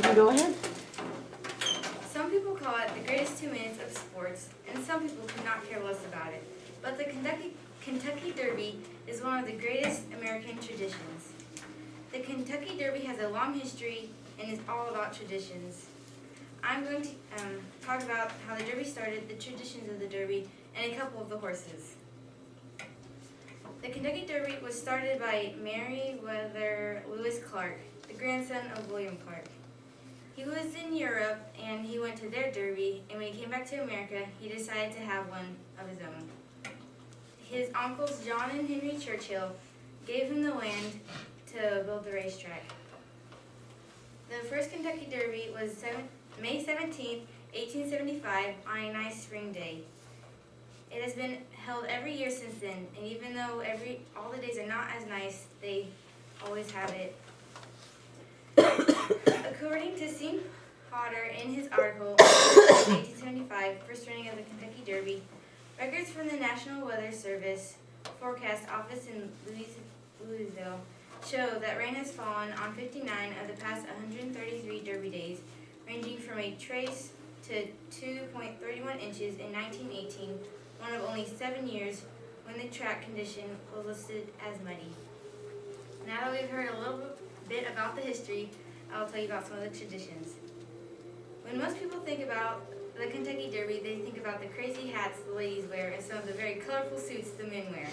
You can go ahead. Some people call it the greatest 2 minutes of sports, and some people could not care less about it. But the Kentucky Derby is one of the greatest American traditions. The Kentucky Derby has a long history and is all about traditions. I'm going to talk about how the Derby started, the traditions of the Derby, and a couple of the horses. The Kentucky Derby was started by Meriwether Lewis Clark, the grandson of William Clark. He was in Europe and he went to their Derby, and when he came back to America, he decided to have one of his own. His uncles John and Henry Churchill gave him the land to build the racetrack. The first Kentucky Derby was May 17, 1875, on a nice spring day. It has been held every year since then, and even though all the days are not as nice, they always have it. According to St. Potter in his article, 1875, first running of the Kentucky Derby, records from the National Weather Service Forecast Office in Louisville show that rain has fallen on 59 of the past 133 Derby days, ranging from a trace to 2.31 inches in 1918, one of only 7 years when the track condition was listed as muddy. Now that we've heard a little bit about the history, I'll tell you about some of the traditions. When most people think about the Kentucky Derby, they think about the crazy hats the ladies wear and some of the very colorful suits the men wear.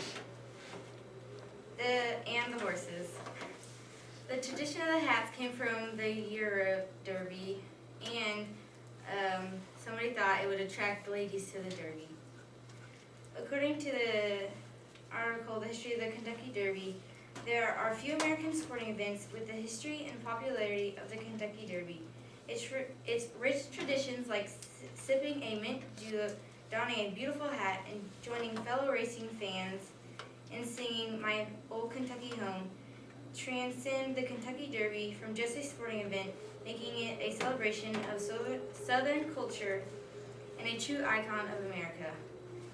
And the horses. The tradition of the hats came from the Europe Derby, and somebody thought it would attract the ladies to the Derby. According to the article, The History of the Kentucky Derby, there are few American sporting events with the history and popularity of the Kentucky Derby. Its rich traditions like sipping a mint julep, donning a beautiful hat, and joining fellow racing fans in singing My Old Kentucky Home transcend the Kentucky Derby from just a sporting event, making it a celebration of Southern culture and a true icon of America.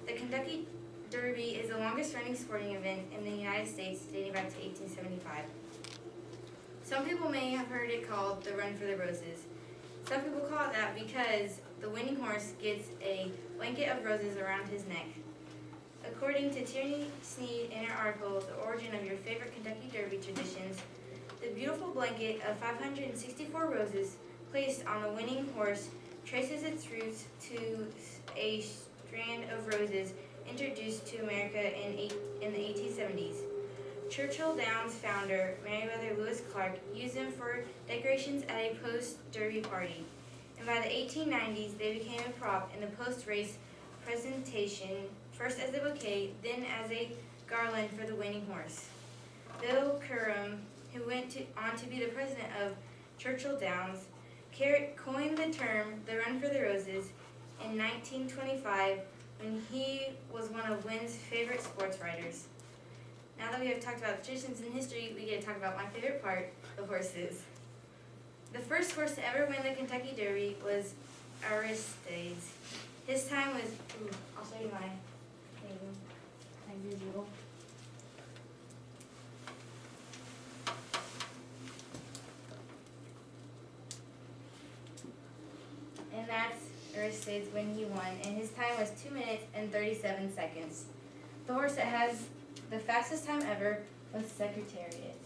The Kentucky Derby is the longest running sporting event in the United States, dating back to 1875. Some people may have heard it called the Run for the Roses. Some people call it that because the winning horse gets a blanket of roses around his neck. According to Tierney Sneed in her article, The Origin of Your Favorite Kentucky Derby Traditions, the beautiful blanket of 564 roses placed on the winning horse traces its roots to a strand of roses introduced to America in the 1870s. Churchill Downs founder Meriwether Lewis Clark used them for decorations at a post-Derby party, and by the 1890s they became a prop in the post-race presentation, first as a bouquet, then as a garland for the winning horse. Bill Curran, who went on to be the president of Churchill Downs, coined the term the Run for the Roses in 1925 when he was one of Wynn's favorite sports writers. Now that we have talked about traditions and history, we get to talk about my favorite part, the horses. The first horse to ever win the Kentucky Derby was Aristides. His time was, I'll show you my thing. And that's Aristides when he won, and his time was 2 minutes and 37 seconds. The horse that has the fastest time ever was Secretariat.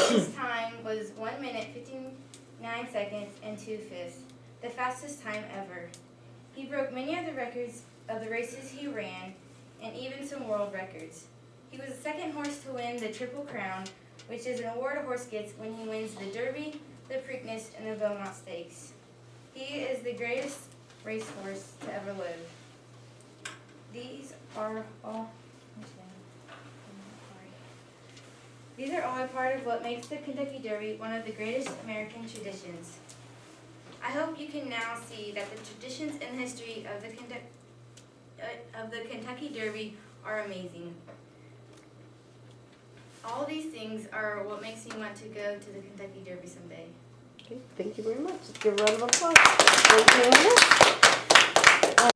His time was 1 minute, 59 seconds, and 2/5, the fastest time ever. He broke many of the records of the races he ran, and even some world records. He was the second horse to win the Triple Crown, which is an award a horse gets when he wins the Derby, the Preakness, and the Belmont Stakes. He is the greatest racehorse to ever live. These are all a part of what makes the Kentucky Derby one of the greatest American traditions. I hope you can now see that the traditions and history of the Kentucky Derby are amazing. All these things are what makes me want to go to the Kentucky Derby someday. Okay, thank you very much. Let's give a round of applause. Thank you, Eunice.